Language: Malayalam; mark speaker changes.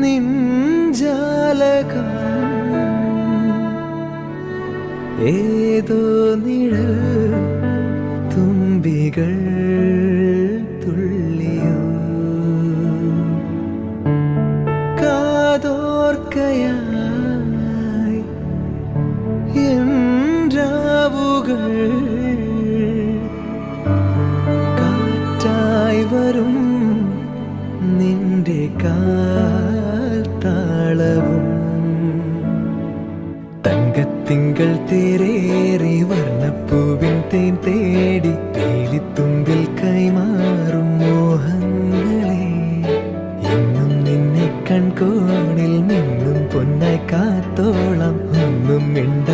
Speaker 1: നിൻജാലകം ഏതോ നിഴൽ തുമ്പികൾ തുള്ളിയോ കാതോർക്കയായി എൻ രാവുകൾ കാറ്റായി വരും നിന്റെ കാൽ താളവും തങ്കത്തിങ്കൾ തേരേറി വർണ്ണപ്പൂവിൻ തേൻ തേടി തേലിത്തുമ്പിൽ കൈമാറും മോഹങ്ങളെ എന്നും നിന്നെ കൺകോണിൽ നിന്നും പൊന്നായി കാത്തോളം ഒന്നും മിണ്ട